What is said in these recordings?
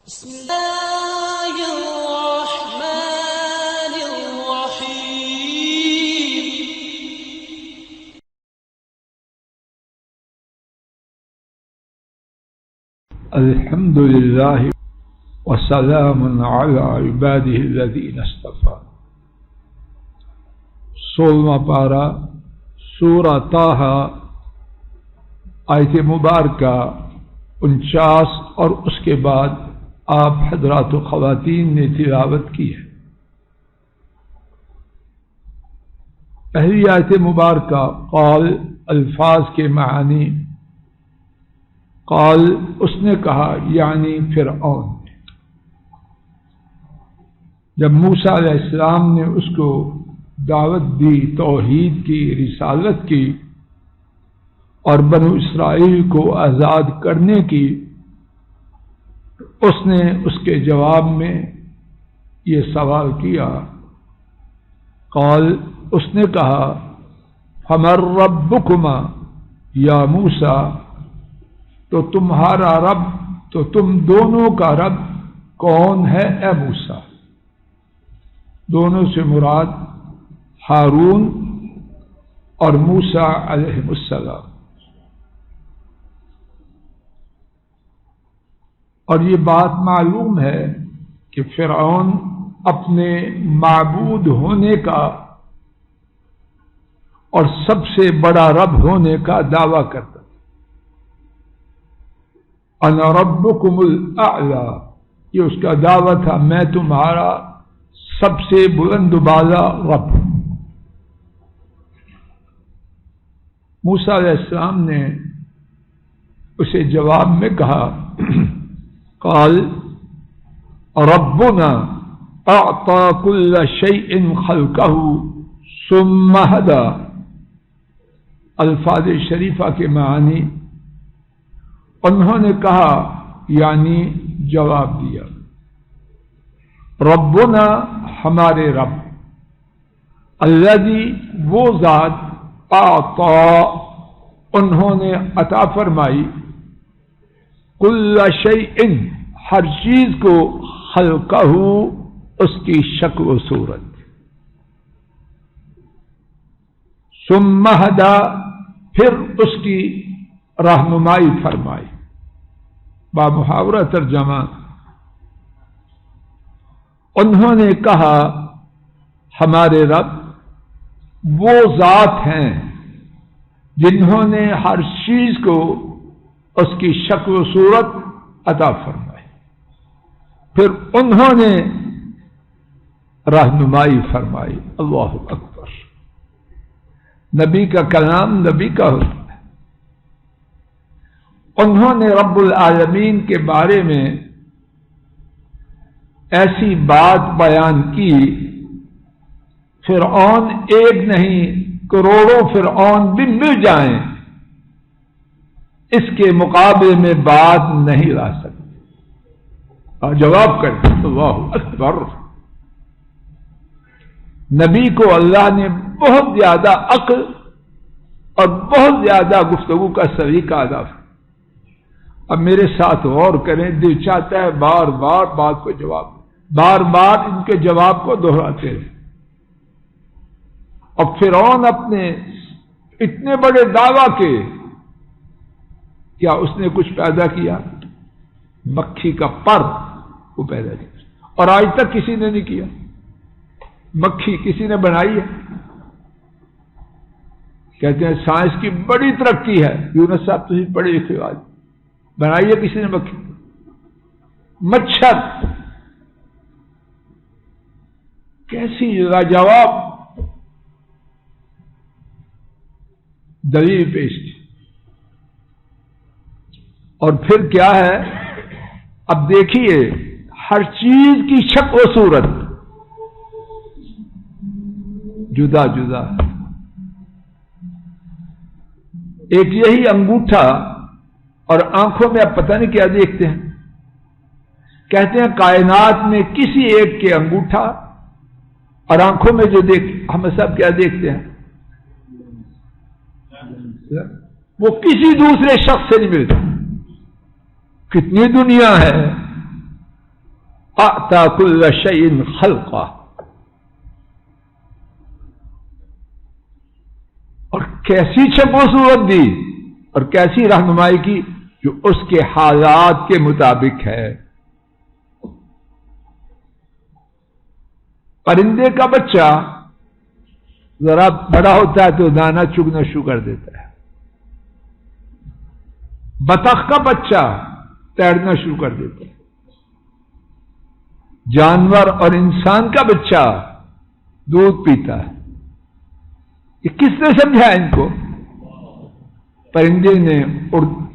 بسم الله الرحمن الرحيم. الحمد لله وسلام على عباده الذين اصطفى. 16واں پارہ سورہ طٰہٰ آیت مبارکہ 49 اور اس کے بعد آپ حضرات و خواتین نے تلاوت کی ہے. پہلی آیت مبارکہ قال الفاظ کے معنی. قال اس نے کہا یعنی فرعون. جب موسیٰ علیہ السلام نے اس کو دعوت دی توحید کی، رسالت کی اور بنو اسرائیل کو آزاد کرنے کی، اس نے اس کے جواب میں یہ سوال کیا. قال اس نے کہا فمن ربکما یا موسیٰ، تو تمہارا رب، تو تم دونوں کا رب کون ہے اے موسیٰ؟ دونوں سے مراد ہارون اور موسیٰ علیہ السلام. اور یہ بات معلوم ہے کہ فرعون اپنے معبود ہونے کا اور سب سے بڑا رب ہونے کا دعویٰ کرتا. انا ربکم الاعلی، یہ اس کا دعویٰ تھا، میں تمہارا سب سے بلند و بالا رب. موسیٰ علیہ السلام نے اسے جواب میں کہا قال ربنا اعطى كل شيء خلقه ثم هدى. الفاظ شریفہ کے معنی. انہوں نے کہا یعنی جواب دیا، ربنا ہمارے رب، الذی وہ ذات، اعطا انہوں نے عطا فرمائی، کل شیء ہر چیز کو، خلقہ اس کی شکل و صورت، ثم ہدی پھر اس کی رہنمائی فرمائی. بامحاورہ ترجمہ. انہوں نے کہا ہمارے رب وہ ذات ہیں جنہوں نے ہر چیز کو اس کی شکل و صورت عطا فرمائی، پھر انہوں نے رہنمائی فرمائی. اللہ اکبر. نبی کا کلام نبی کا ہوتا ہے. انہوں نے رب العالمین کے بارے میں ایسی بات بیان کی، فرعون ایک نہیں کروڑوں فرعون بھی مل جائیں اس کے مقابلے میں بات نہیں لا سکتے. جواب کریں. اللہ اکبر. نبی کو اللہ نے بہت زیادہ عقل اور بہت زیادہ گفتگو کا سلیقہ عطا فرمایا. اب میرے ساتھ غور کریں، دل چاہتا ہے بار بار بات کو جواب، بار بار ان کے جواب کو دہراتے رہے. اور فرعون اپنے اتنے بڑے دعویٰ کے، کیا اس نے کچھ پیدا کیا؟ مکھی کا پر کو پیدا کیا، اور آج تک کسی نے نہیں کیا. مکھی کسی نے بنائی ہے؟ کہتے ہیں سائنس کی بڑی ترقی ہے. یونس صاحب تو پڑھے لکھے آج، بنائی ہے کسی نے مکھی؟ مچھر کیسی لاجواب دلیل پیش کی. اور پھر کیا ہے؟ اب دیکھیے ہر چیز کی شکل و صورت جدا جدا. ایک یہی انگوٹھا اور آنکھوں میں اب پتہ نہیں کیا دیکھتے ہیں. کہتے ہیں کائنات میں کسی ایک کے انگوٹھا اور آنکھوں میں جو ہم سب کیا دیکھتے ہیں، وہ کسی دوسرے شخص سے نہیں ملتا. کتنی دنیا ہے، اعطى كل شيء خلقه، اور کیسی شکل و صورت دی اور کیسی رہنمائی کی جو اس کے حالات کے مطابق ہے۔ پرندے کا بچہ ذرا بڑا ہوتا ہے تو دانا چگنا شروع کر دیتا ہے، بطخ کا بچہ تیرنا شروع کر دیتا ہے، جانور اور انسان کا بچہ دودھ پیتا ہے۔ یہ کس نے سمجھا ان کو؟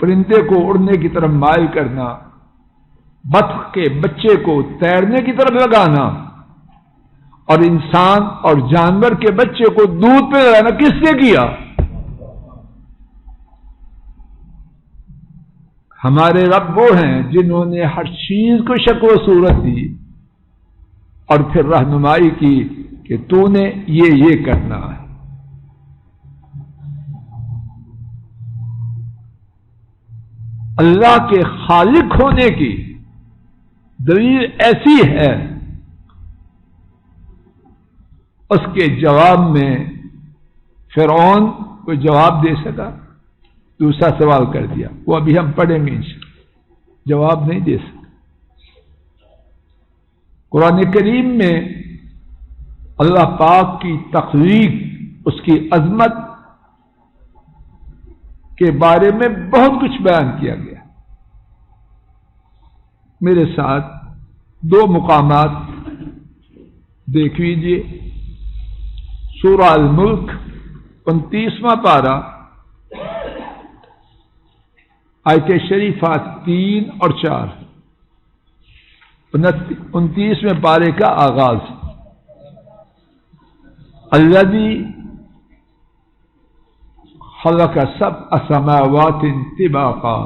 پرندے کو اڑنے کی طرف مائل کرنا، بطخ کے بچے کو تیرنے کی طرف لگانا، اور انسان اور جانور کے بچے کو دودھ پہ لگانا کس نے کیا؟ ہمارے رب وہ ہیں جنہوں نے ہر چیز کو شکل و صورت دی اور پھر رہنمائی کی کہ تو نے یہ کرنا ہے۔ اللہ کے خالق ہونے کی دلیل ایسی ہے، اس کے جواب میں فرعون کو جواب دے سکا، دوسرا سوال کر دیا، وہ ابھی ہم پڑھیں گے انشاءاللہ، جواب نہیں دے سکا۔ قرآن کریم میں اللہ پاک کی تخلیق، اس کی عظمت کے بارے میں بہت کچھ بیان کیا گیا۔ میرے ساتھ دو مقامات دیکھ لیجیے۔ سورہ الملک 29واں پارہ، آیت شریفہ 3 اور 4، 29ویں پارے کا آغاز۔ الذی خلق سبع سماوات طباقا،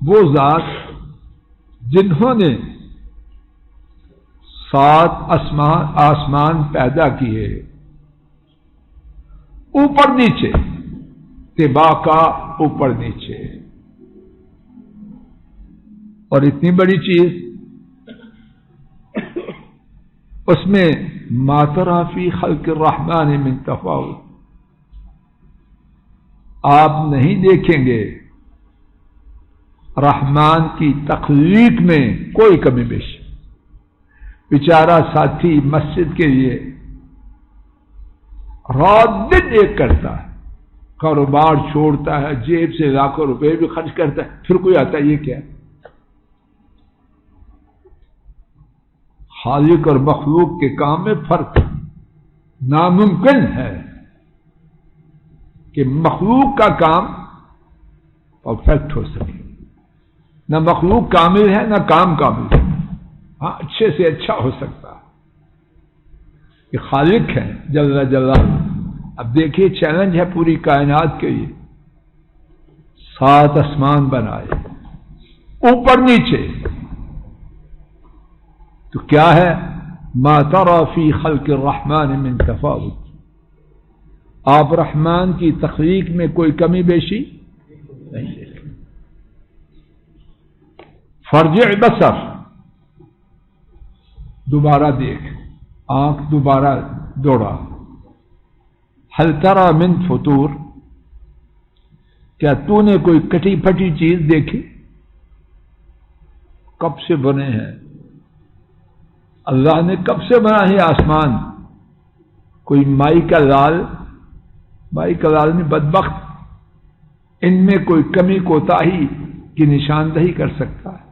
وہ ذات جنہوں نے 7 آسمان پیدا کیے اوپر نیچے، طباقا اوپر نیچے، اور اتنی بڑی چیز اس میں ما تری فی خلق الرحمن من تفاوت، آپ نہیں دیکھیں گے رحمان کی تخلیق میں کوئی کمی بیشی۔ بیچارہ ساتھی مسجد کے لیے رات دن ایک کرتا ہے، کاروبار چھوڑتا ہے، جیب سے لاکھوں روپے بھی خرچ کرتا ہے، پھر کوئی آتا ہے یہ کیا؟ خالق اور مخلوق کے کام میں فرق ناممکن ہے کہ مخلوق کا کام پرفیکٹ ہو سکے، نہ مخلوق کامل ہے نہ کام کامل ہے، ہاں اچھے سے اچھا ہو سکتا ہے۔ یہ خالق ہے جل جلالہ۔ اب دیکھیے چیلنج ہے پوری کائنات کے لیے، 7 آسمان بنائے اوپر نیچے، تو کیا ہے؟ ما تری فی خلق الرحمن من تفاوت، آپ رحمان کی تخلیق میں کوئی کمی بیشی نہیں دیکھیں۔ فرجع بصر، دوبارہ دیکھ، آنکھ دوبارہ دوڑا، هل تری من فطور، کیا تو نے کوئی کٹی پھٹی چیز دیکھی؟ کب سے بنے ہیں اللہ نے، کب سے بنا ہے آسمان؟ کوئی مائی کا لال میں بدبخت ان میں کوئی کمی کوتاہی کی نشاندہی کر سکتا ہے؟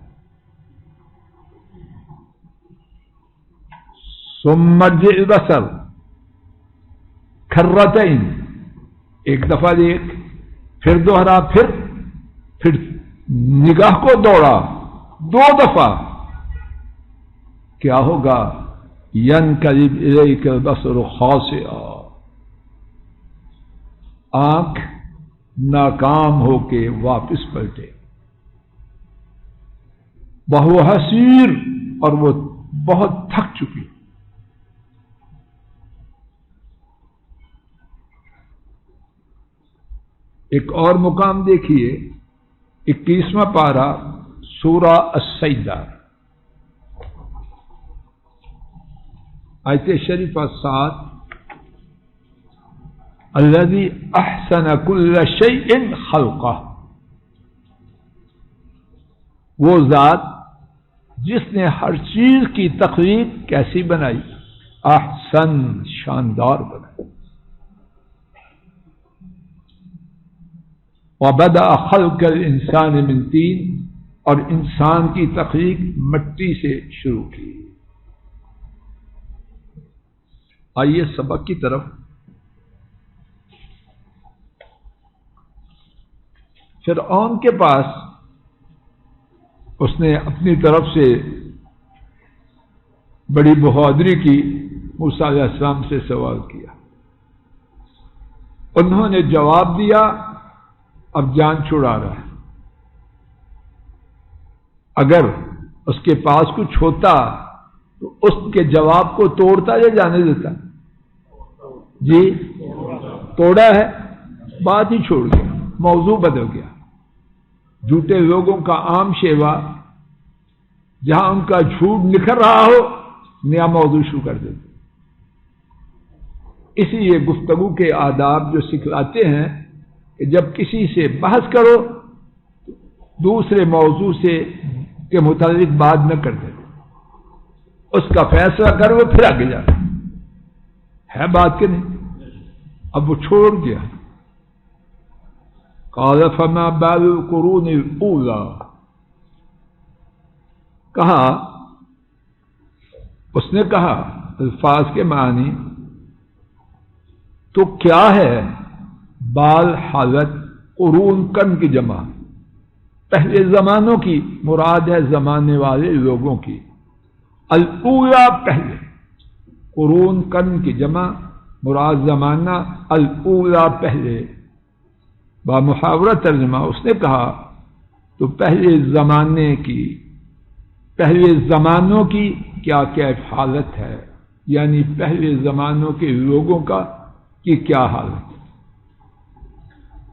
ثم ارجع البصر کرتین، ایک دفعہ دیکھ، پھر دوہرا، پھر نگاہ کو دوڑا 2 دفعہ، کیا ہوگا؟ ینقلب الیک البصر خاسئا، آنکھ ناکام ہو کے واپس پلٹے، وہو حسیر، اور وہ بہت تھک چکی۔ ایک اور مقام دیکھیے، 21واں پارہ سورہ السجدہ، آیت شریفہ 7 الذی احسن کل شیء خلقہ، وہ ذات جس نے ہر چیز کی تخلیق کیسی بنائی؟ احسن، شاندار بنائی۔ وبدأ خلق الانسان من طین، اور انسان کی تخلیق مٹی سے شروع کی۔ آئیے سبق کی طرف۔ فرعون کے پاس اس نے اپنی طرف سے بڑی بہادری کی، موسیٰ علیہ السلام سے سوال کیا، انہوں نے جواب دیا، اب جان چھڑا رہا ہے۔ اگر اس کے پاس کچھ ہوتا تو اس کے جواب کو توڑتا یا جانے دیتا؟ جی توڑا ہے، بات ہی چھوڑ گیا، موضوع بدل گیا۔ جھوٹے لوگوں کا عام شیوا، جہاں ان کا جھوٹ نکھر رہا ہو نیا موضوع شروع کر دیتے۔ اسی لیے گفتگو کے آداب جو سکھلاتے ہیں کہ جب کسی سے بحث کرو دوسرے موضوع سے کے متعلق بات نہ کر دے، اس کا فیصلہ کرو پھر آگے جا، ہے بات کہ نہیں؟ اب وہ چھوڑ گیا۔ قال فما بال القرون الاولی، کہا، اس نے کہا الفاظ کے معنی، تو کیا ہے بال حالت، قرون قرن کی جمع، پہلے زمانوں کی مراد ہے زمانے والے لوگوں کی، الاولی پہلے، قرون قرن کی جمع مراد زمانہ، الاولی پہلے، بامحاورہ ترجمہ اس نے کہا تو پہلے زمانے کی، پہلے زمانوں کی کیا کیف حالت ہے، یعنی پہلے زمانوں کے لوگوں کا کی کیا حالت ہے۔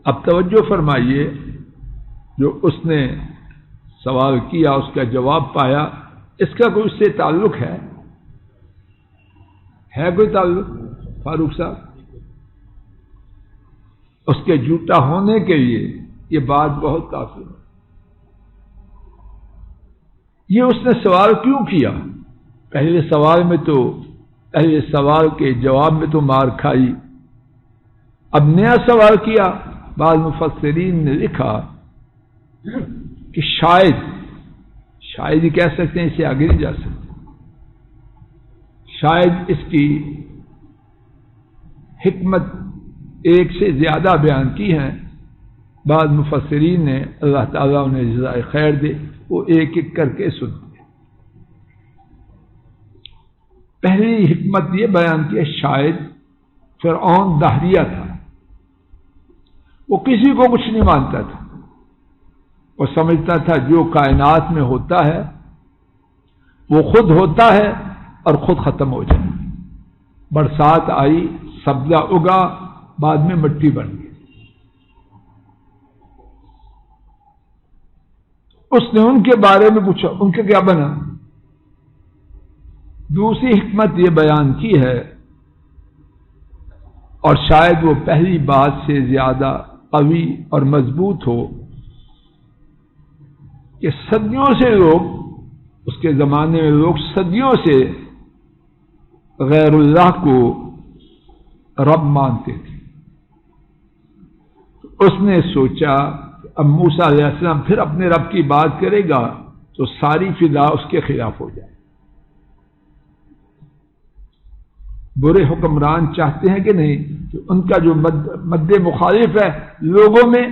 اب توجہ فرمائیے، جو اس نے سوال کیا اس کا جواب پایا، اس کا کوئی اس سے تعلق ہے کوئی تعلق فاروق صاحب؟ اس کے جھوٹا ہونے کے لیے یہ بات بہت کافی ہے۔ یہ اس نے سوال کیوں کیا؟ پہلے سوال کے جواب میں تو مار کھائی، اب نیا سوال کیا۔ بعض مفسرین نے لکھا کہ شاید ہی کہہ سکتے ہیں، اسے آگے نہیں جا سکتے، شاید اس کی حکمت ایک سے زیادہ بیان کی ہیں۔ بعض مفسرین نے، اللہ تعالیٰ انہیں جزائے خیر دے، وہ ایک ایک کر کے سنتے ہیں۔ پہلی حکمت یہ بیان کی ہے، شاید فرعون دہریہ تھا، وہ کسی کو کچھ نہیں مانتا تھا، وہ سمجھتا تھا جو کائنات میں ہوتا ہے وہ خود ہوتا ہے اور خود ختم ہو جائے۔ برسات آئی، سبزہ اگا، بعد میں مٹی بن گئی۔ اس نے ان کے بارے میں پوچھا، ان کے کیا بنا؟ دوسری حکمت یہ بیان کی ہے، اور شاید وہ پہلی بات سے زیادہ قوی اور مضبوط ہو، کہ صدیوں سے لوگ، اس کے زمانے میں لوگ صدیوں سے غیر اللہ کو رب مانتے تھے۔ اس نے سوچا اب موسیٰ علیہ السلام پھر اپنے رب کی بات کرے گا تو ساری فضا اس کے خلاف ہو جائے۔ برے حکمران چاہتے ہیں کہ نہیں کہ ان کا جو مد مخالف ہے لوگوں میں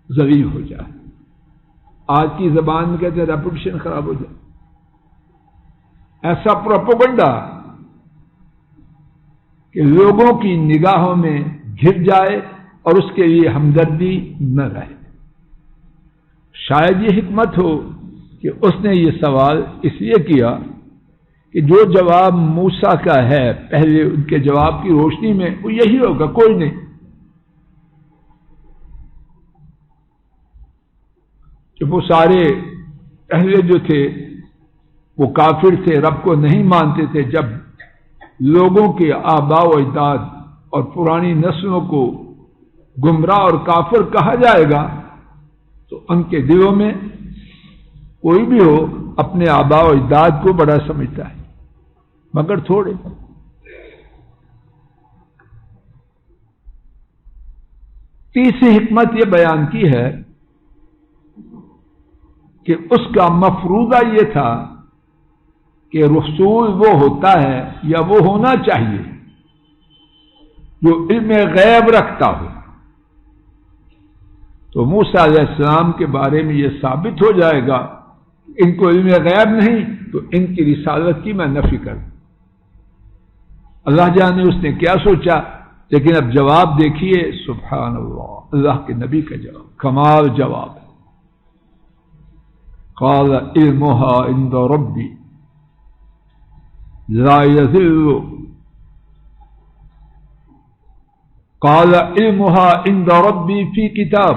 ذلیل ہو جائے، آج کی زبان میں کہتے ہیں ریپوٹیشن خراب ہو جائے۔ ایسا پروپیگنڈا کہ لوگوں کی نگاہوں میں گر جائے اور اس کے لیے ہمدردی نہ رہے۔ شاید یہ حکمت ہو کہ اس نے یہ سوال اس لیے کیا کہ جو جواب موسیٰ کا ہے پہلے ان کے جواب کی روشنی میں وہ یہی ہوگا، کوئی نہیں۔ کہ وہ سارے پہلے جو تھے وہ کافر تھے، رب کو نہیں مانتے تھے، جب لوگوں کے آباء و اجداد اور پرانی نسلوں کو گمراہ اور کافر کہا جائے گا تو ان کے دلوں میں کوئی بھی ہو اپنے آباء و اجداد کو بڑا سمجھتا ہے، مگر تھوڑے۔ تیسری حکمت یہ بیان کی ہے کہ اس کا مفروضہ یہ تھا کہ رسول وہ ہوتا ہے یا وہ ہونا چاہیے جو علم غیب رکھتا ہو۔ تو موسیٰ علیہ السلام کے بارے میں یہ ثابت ہو جائے گا کہ ان کو علم غیب نہیں تو ان کی رسالت کی میں نفی کر دوں۔ اللہ جانے اس نے کیا سوچا، لیکن اب جواب دیکھیے، سبحان اللہ، اللہ کے نبی کا جواب کمال جواب ہے۔ قال علمها عند ربی لا يذل، قال علمها عند ربی فی کتاب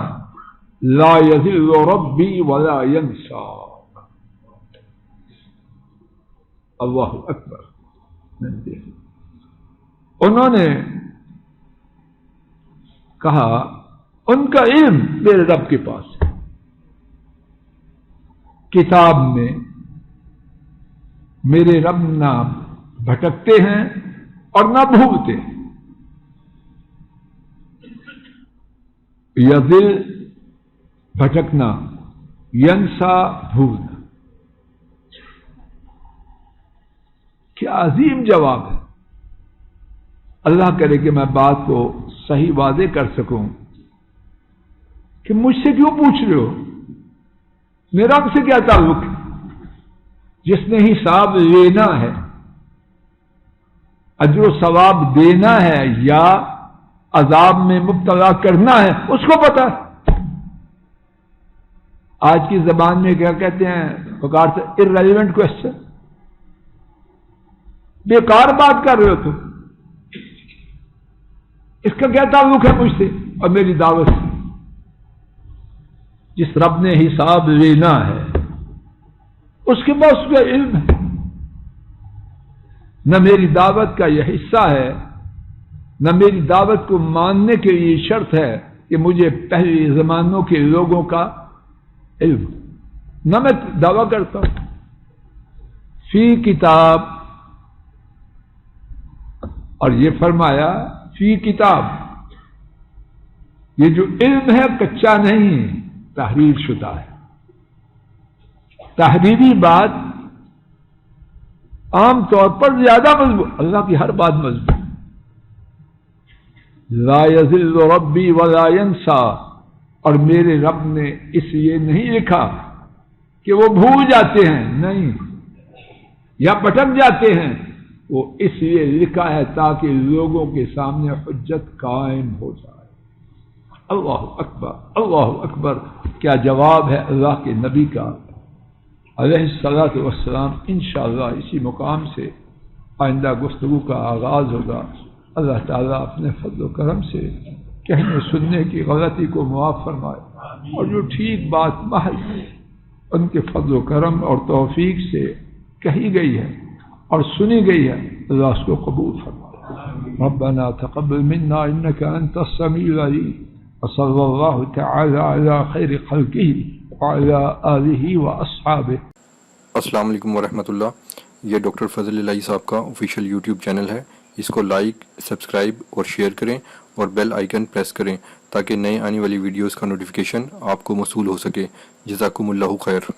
لا يذل ربی ولا ينسى۔ اللہ اکبر۔ انہوں نے کہا ان کا علم میرے رب کے پاس ہے، کتاب میں میرے رب نہ بھٹکتے ہیں اور نہ بھولتے ہیں۔ یذل بھٹکنا، ینسا بھولنا۔ کیا عظیم جواب ہے۔ اللہ کرے کہ میں بات کو صحیح واضح کر سکوں کہ مجھ سے کیوں پوچھ رہے ہو، میرا ان سے کیا تعلق ہے؟ جس نے حساب لینا ہے، اجر و ثواب دینا ہے یا عذاب میں مبتلا کرنا ہے، اس کو پتا ہے۔ آج کی زبان میں کیا کہتے ہیں، بکار سے irrelevant question، بیکار بات کر رہے ہو تم، اس کا کیا تعلق ہے مجھ سے اور میری دعوت سے؟ جس رب نے حساب لینا ہے اس کے پاس اس کا علم ہے۔ نہ میری دعوت کا یہ حصہ ہے، نہ میری دعوت کو ماننے کے لیے شرط ہے کہ مجھے پہلے زمانوں کے لوگوں کا علم، نہ میں دعویٰ کرتا ہوں۔ فی کتاب، اور یہ فرمایا فی کتاب، یہ جو علم ہے کچا نہیں ہے، تحریر شدہ ہے۔ تحریری بات عام طور پر زیادہ مضبوط، اللہ کی ہر بات مضبوط۔ لا یذل ربی ولا ینسا، اور میرے رب نے اس لیے نہیں لکھا کہ وہ بھول جاتے ہیں، نہیں، یا بھٹک جاتے ہیں، وہ اس لیے لکھا ہے تاکہ لوگوں کے سامنے حجت قائم ہو جائے۔ اللہ اکبر، اللہ اکبر۔ کیا جواب ہے اللہ کے نبی کا علیہ الصلاۃ والسلام۔ انشاءاللہ اسی مقام سے آئندہ گفتگو کا آغاز ہوگا۔ اللہ تعالیٰ اپنے فضل و کرم سے کہنے سننے کی غلطی کو معاف فرمائے، اور جو ٹھیک بات محض ان کے فضل و کرم اور توفیق سے کہی گئی ہے اور سنی گئی ہے، اللہ اس کو قبول فرمائے۔ ربنا تقبل منا انك انت السميع العليم، وصلى الله تعالى على خير خلقه وعلى آله واصحابه۔ السلام علیکم ورحمۃ اللہ۔ یہ ڈاکٹر فضل الہی صاحب کا آفیشیل یوٹیوب چینل ہے، اس کو لائک، سبسکرائب اور شیئر کریں اور بیل آئیکن پریس کریں تاکہ نئے آنے والی ویڈیوز کا نوٹیفیکیشن آپ کو موصول ہو سکے۔ جزاکم اللہ خیر۔